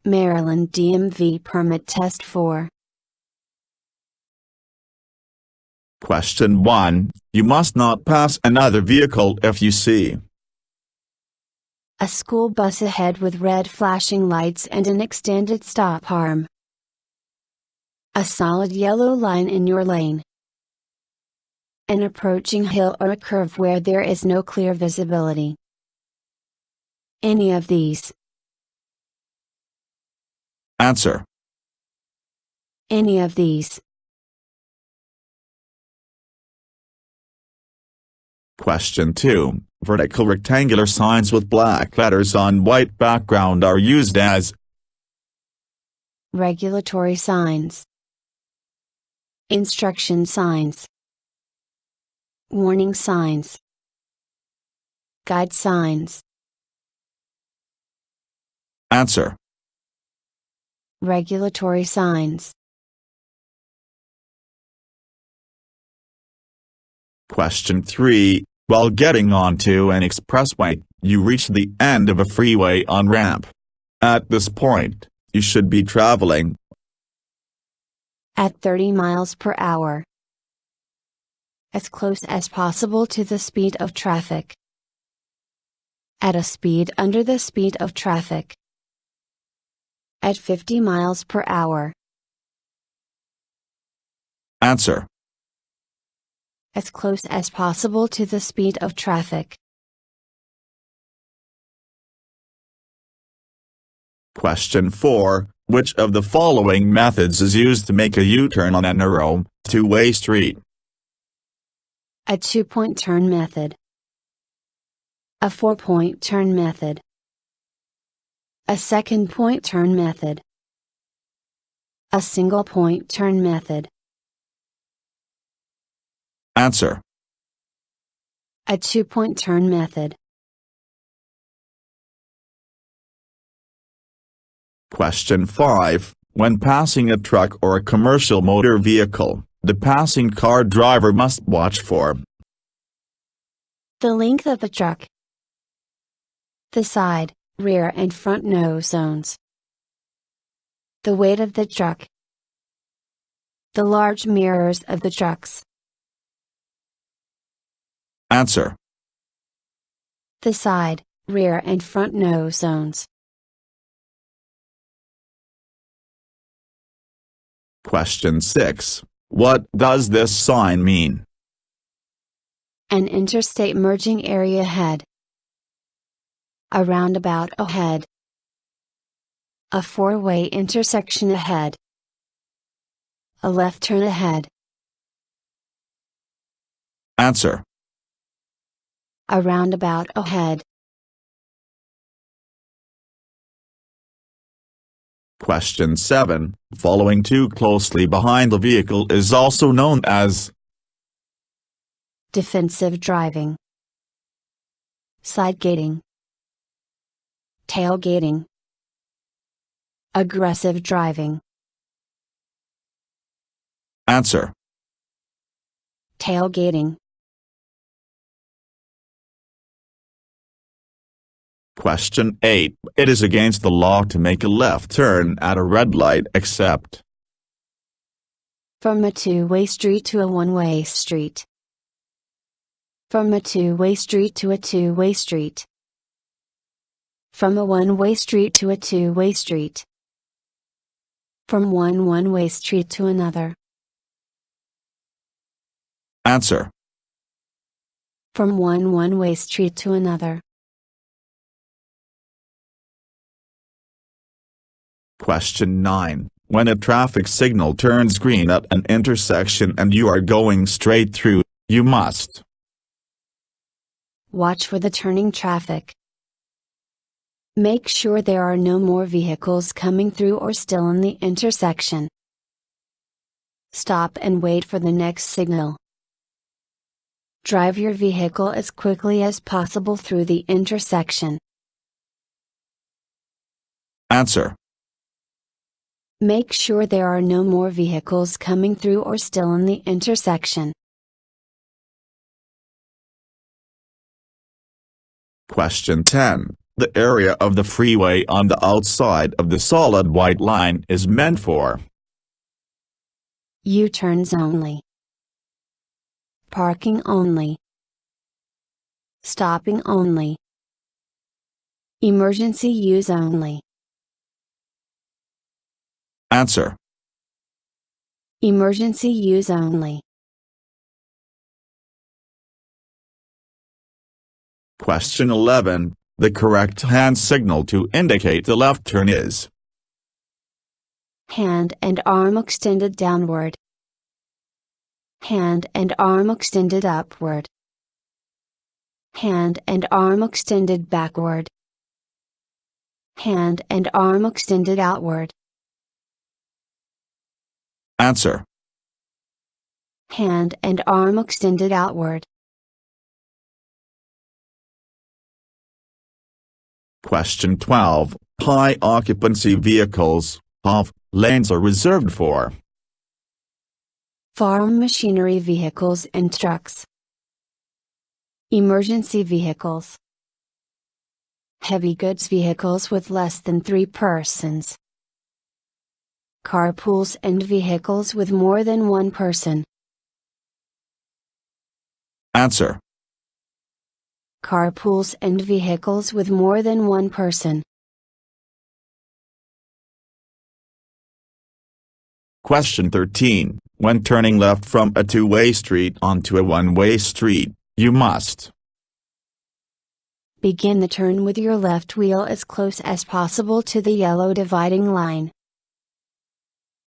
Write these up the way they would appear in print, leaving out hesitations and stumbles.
Maryland DMV Permit Test 4. Question 1. You must not pass another vehicle if you see a school bus ahead with red flashing lights and an extended stop arm, a solid yellow line in your lane, an approaching hill or a curve where there is no clear visibility. Any of these. Answer. Any of these. Question 2. Vertical rectangular signs with black letters on white background are used as regulatory signs, instruction signs, warning signs, guide signs. Answer. Regulatory signs. Question 3. While getting onto an expressway, you reach the end of a freeway on-ramp. At this point, you should be traveling at 30 miles per hour, as close as possible to the speed of traffic, at a speed under the speed of traffic, at 50 miles per hour. Answer. As close as possible to the speed of traffic. Question 4. Which of the following methods is used to make a U-turn on a narrow, two-way street? A two-point turn method, a four-point turn method, a second-point turn method, a single-point turn method. Answer. A two-point turn method. Question 5. When passing a truck or a commercial motor vehicle, the passing car driver must watch for the length of the truck, the side, rear and front no zones, the weight of the truck, the large mirrors of the trucks. Answer. The side, rear and front no zones. Question 6. What does this sign mean? An interstate merging area ahead, a roundabout ahead, a four-way intersection ahead, a left turn ahead. Answer. A roundabout ahead. Question 7. Following too closely behind the vehicle is also known as defensive driving, side gating, tailgating, aggressive driving. Answer. Tailgating. Question 8. It is against the law to make a left turn at a red light except from a two-way street to a one-way street, from a two-way street to a two-way street, from a one-way street to a two-way street, from one one-way street to another. Answer. From one one-way street to another. Question 9. When a traffic signal turns green at an intersection and you are going straight through, you must watch for the turning traffic. Make sure there are no more vehicles coming through or still in the intersection. Stop and wait for the next signal. Drive your vehicle as quickly as possible through the intersection. Answer. Make sure there are no more vehicles coming through or still in the intersection. Question 10. the area of the freeway on the outside of the solid white line is meant for? U-turns only. Parking only. Stopping only. Emergency use only. Answer: Emergency use only. Question 11. The correct hand signal to indicate the left turn is: Hand and arm extended downward. Hand and arm extended upward. Hand and arm extended backward. Hand and arm extended outward. Answer: Hand and arm extended outward. Question 12. High occupancy vehicles, HOV, lanes are reserved for: Farm machinery vehicles and trucks. Emergency vehicles. Heavy goods vehicles with less than 3 persons. Carpools and vehicles with more than 1 person. Answer: Carpools and vehicles with more than 1 person. Question 13. When turning left from a two-way street onto a one-way street, you must: Begin the turn with your left wheel as close as possible to the yellow dividing line.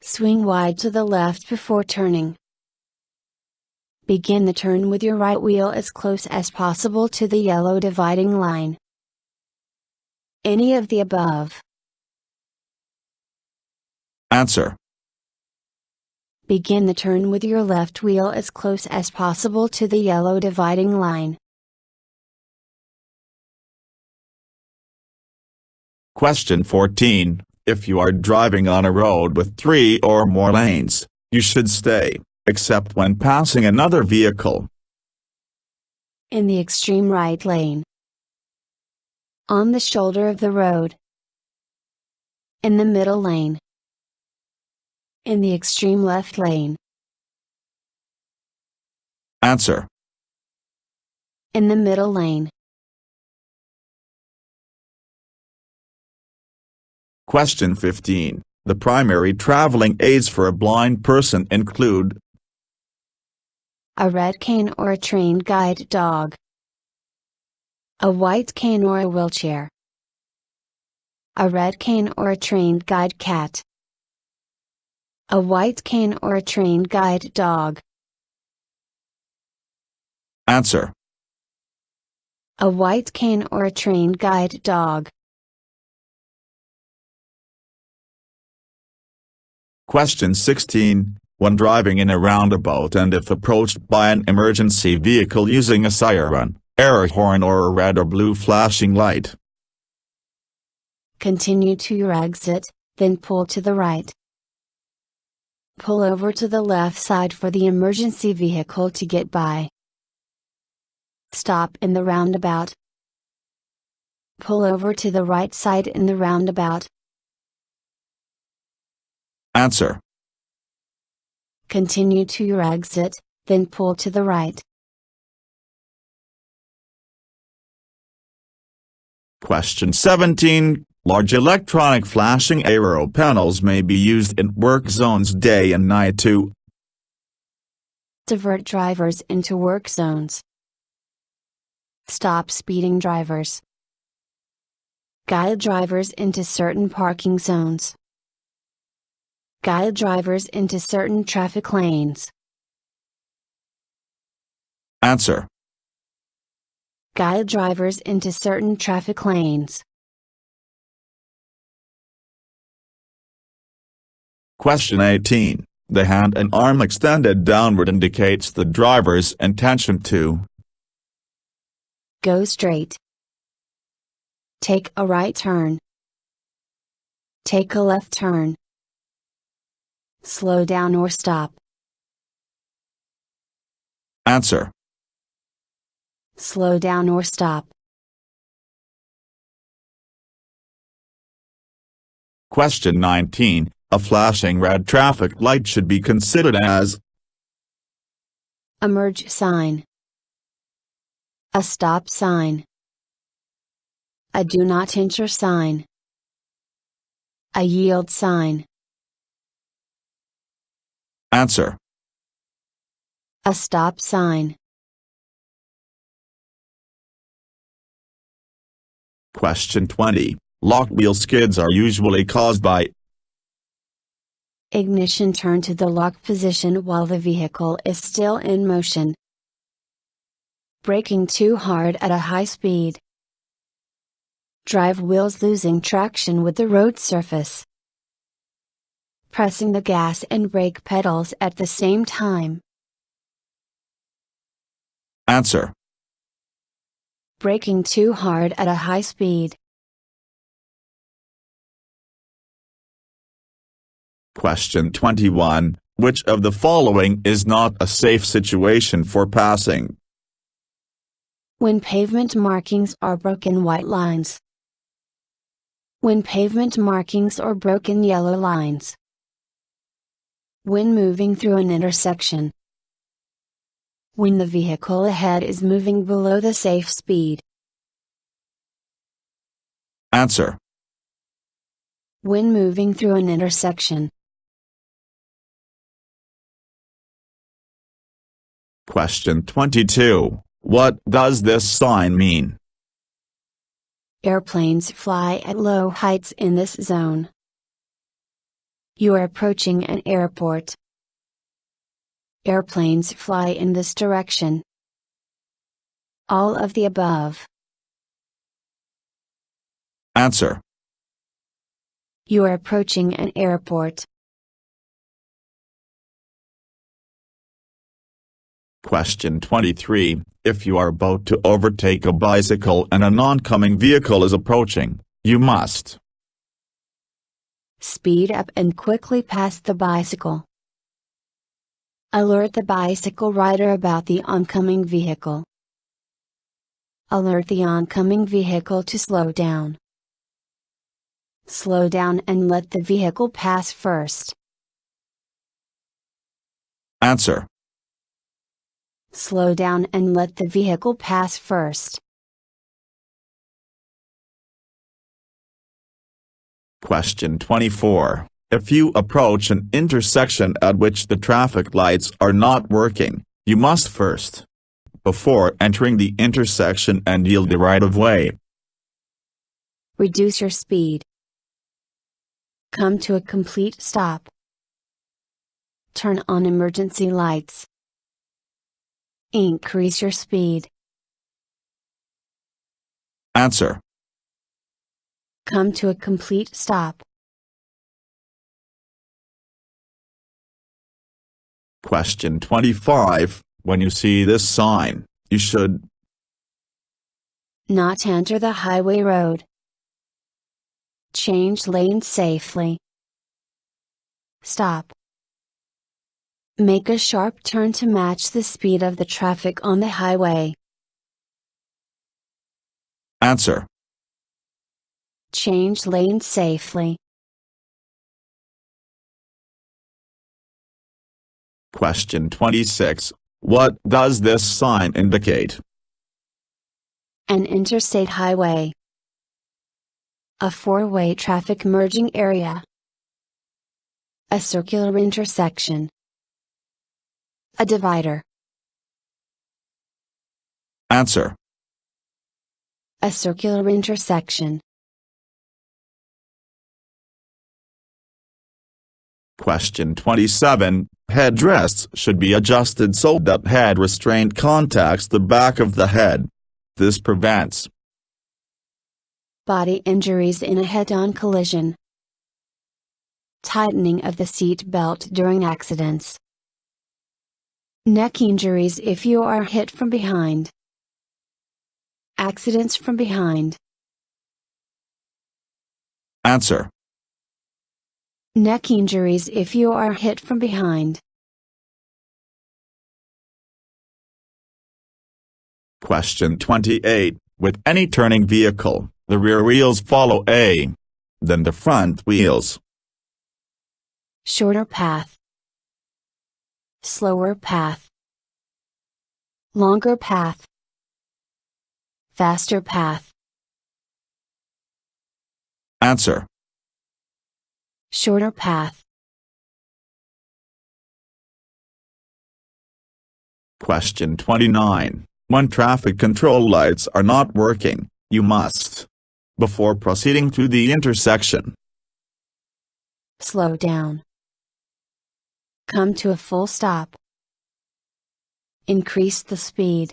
Swing wide to the left before turning. Begin the turn with your right wheel as close as possible to the yellow dividing line. Any of the above. Answer: Begin the turn with your left wheel as close as possible to the yellow dividing line. Question 14. If you are driving on a road with 3 or more lanes, you should stay, except when passing another vehicle: In the extreme right lane. On the shoulder of the road. In the middle lane. In the extreme left lane. Answer: In the middle lane. Question 15. The primary traveling aids for a blind person include: A red cane or a trained guide dog. A white cane or a wheelchair. A red cane or a trained guide cat. A white cane or a trained guide dog. Answer: A white cane or a trained guide dog. Question 16. When driving in a roundabout and if approached by an emergency vehicle using a siren, air horn or a red or blue flashing light: Continue to your exit, then pull to the right. Pull over to the left side for the emergency vehicle to get by. Stop in the roundabout. Pull over to the right side in the roundabout. Answer: Continue to your exit, then pull to the right. Question 17. Large electronic flashing arrow panels may be used in work zones day and night to: Divert drivers into work zones. Stop speeding drivers. Guide drivers into certain parking zones. Guide drivers into certain traffic lanes. Answer: Guide drivers into certain traffic lanes. Question 18. The hand and arm extended downward indicates the driver's intention to: Go straight. Take a right turn. Take a left turn. Slow down or stop. Answer: Slow down or stop. Question 19. A flashing red traffic light should be considered as a merge sign, a stop sign, a do not enter sign, a yield sign. Answer. A stop sign. Question 20. Lock wheel skids are usually caused by ignition turned to the lock position while the vehicle is still in motion, braking too hard at a high speed, drive wheels losing traction with the road surface, pressing the gas and brake pedals at the same time. Answer. Braking too hard at a high speed. Question 21. Which of the following is not a safe situation for passing? When pavement markings are broken white lines. When pavement markings are broken yellow lines. When moving through an intersection. When the vehicle ahead is moving below the safe speed. Answer. When moving through an intersection. Question 22. What does this sign mean? Airplanes fly at low heights in this zone. You are approaching an airport. Airplanes fly in this direction. All of the above. Answer. You are approaching an airport. Question 23. If you are about to overtake a bicycle and an oncoming vehicle is approaching, you must speed up and quickly pass the bicycle. Alert the bicycle rider about the oncoming vehicle. Alert the oncoming vehicle to slow down. Slow down and let the vehicle pass first. Answer. Slow down and let the vehicle pass first. Question 24. If you approach an intersection at which the traffic lights are not working, you must first, before entering the intersection and yield the right-of-way, reduce your speed. Come to a complete stop. Turn on emergency lights. Increase your speed. Answer. Come to a complete stop. Question 25. When you see this sign, you should not enter the highway road. Change lanes safely. Stop. Make a sharp turn to match the speed of the traffic on the highway. Answer. Change lanes safely. Question 26. What does this sign indicate? An interstate highway. A four-way traffic merging area. A circular intersection. A divider. Answer. A circular intersection. Question 27. Headrests should be adjusted so that head restraint contacts the back of the head. This prevents body injuries in a head-on collision. Tightening of the seat belt during accidents. Neck injuries if you are hit from behind. Accidents from behind. Answer. Neck injuries if you are hit from behind. Question 28. With any turning vehicle, the rear wheels follow a than the front wheels. Shorter path. Slower path. Longer path. Faster path. Answer. Shorter path. Question 29. When traffic control lights are not working, you must, before proceeding to the intersection, Slow down. Come to a full stop. Increase the speed.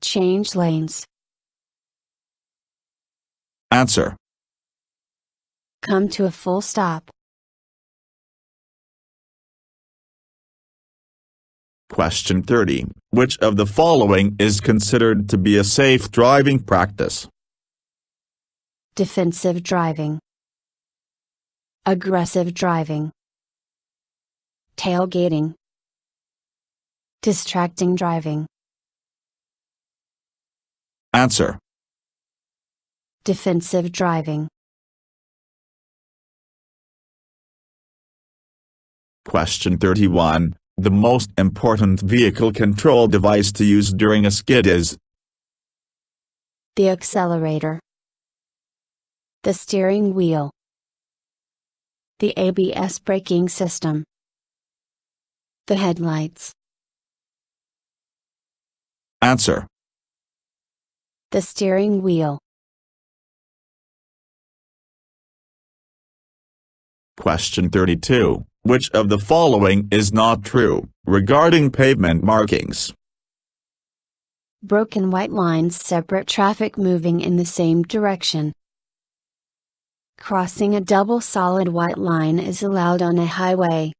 Change lanes. answer. Come to a full stop. Question 30. Which of the following is considered to be a safe driving practice? Defensive driving. Aggressive driving. Tailgating. Distracting driving. Answer. Defensive driving. Question 31. The most important vehicle control device to use during a skid is The accelerator. The steering wheel. The ABS braking system. The headlights. answer. The steering wheel. Question 32. Which of the following is not true regarding pavement markings? Broken white lines separate traffic moving in the same direction. Crossing a double solid white line is allowed on a highway.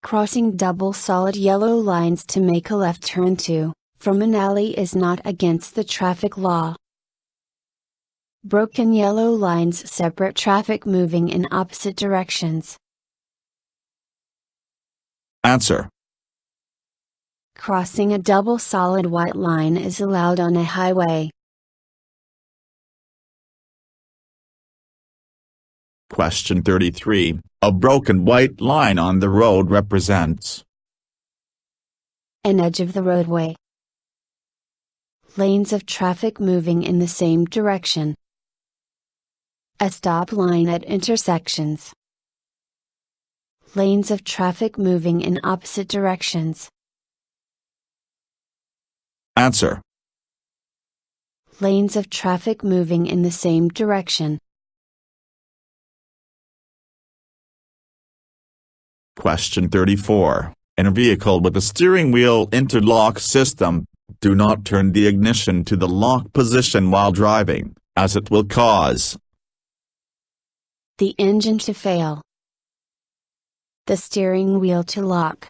Crossing double solid yellow lines to make a left turn to, from an alley is not against the traffic law. Broken yellow lines separate traffic moving in opposite directions. Answer. Crossing a double solid white line is allowed on a highway. Question 33. A broken white line on the road represents An edge of the roadway. Lanes of traffic moving in the same direction. A stop line at intersections. Lanes of traffic moving in opposite directions. answer. Lanes of traffic moving in the same direction. Question 34. In a vehicle with a steering wheel interlock system, do not turn the ignition to the lock position while driving, as it will cause The engine to fail. The steering wheel to lock.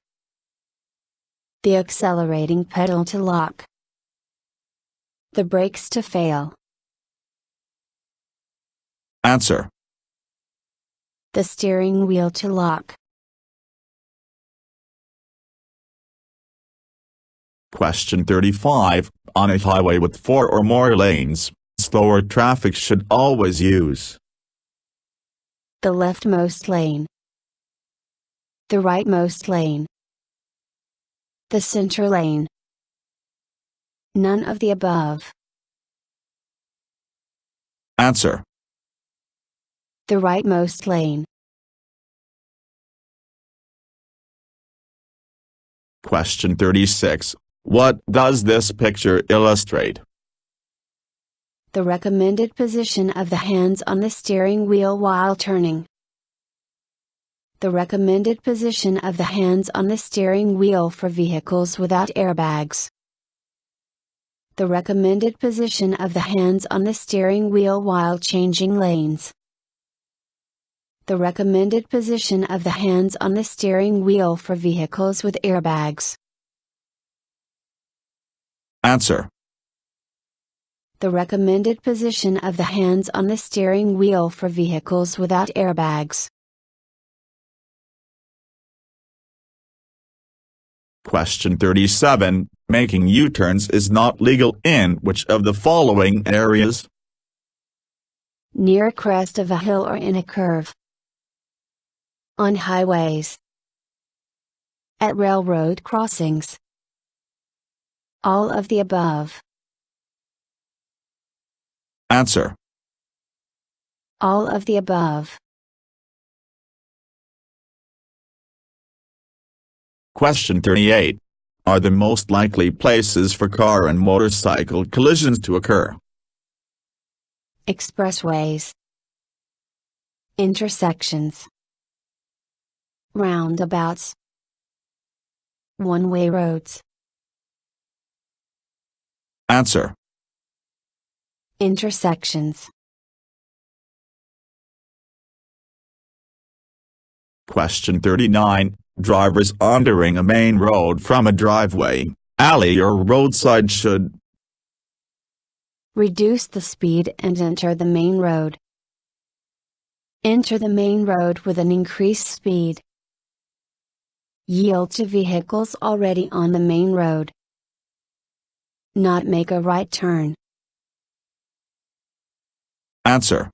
The accelerating pedal to lock. The brakes to fail. answer. The steering wheel to lock. Question 35. On a highway with 4 or more lanes, slower traffic should always use The leftmost lane. The rightmost lane. The center lane. None of the above. answer. The rightmost lane. Question 36. What does this picture illustrate? The recommended position of the hands on the steering wheel while turning. The recommended position of the hands on the steering wheel for vehicles without airbags. The recommended position of the hands on the steering wheel while changing lanes. The recommended position of the hands on the steering wheel for vehicles with airbags. Answer. The recommended position of the hands on the steering wheel for vehicles without airbags. Question 37. Making U-turns is not legal in which of the following areas? Near a crest of a hill or in a curve. On highways. At railroad crossings. All of the above. Answer. All of the above. Question 38. Are the most likely places for car and motorcycle collisions to occur? Expressways. Intersections. Roundabouts. One-way roads. Answer. Intersections. Question 39. Drivers entering a main road from a driveway, alley or roadside should reduce the speed and enter the main road. Enter the main road with an increased speed. Yield to vehicles already on the main road. Not make a right turn. Answer.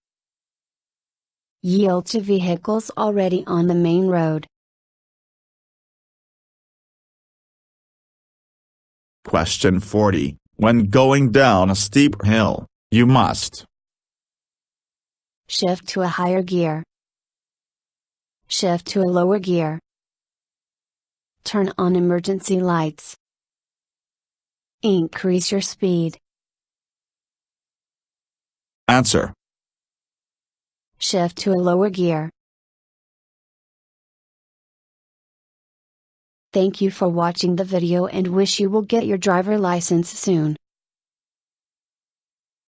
Yield to vehicles already on the main road. Question 40. When going down a steep hill, you must shift to a higher gear. Shift to a lower gear. Turn on emergency lights. Increase your speed. Answer. Shift to a lower gear. Thank you for watching the video and wish you will get your driver license soon.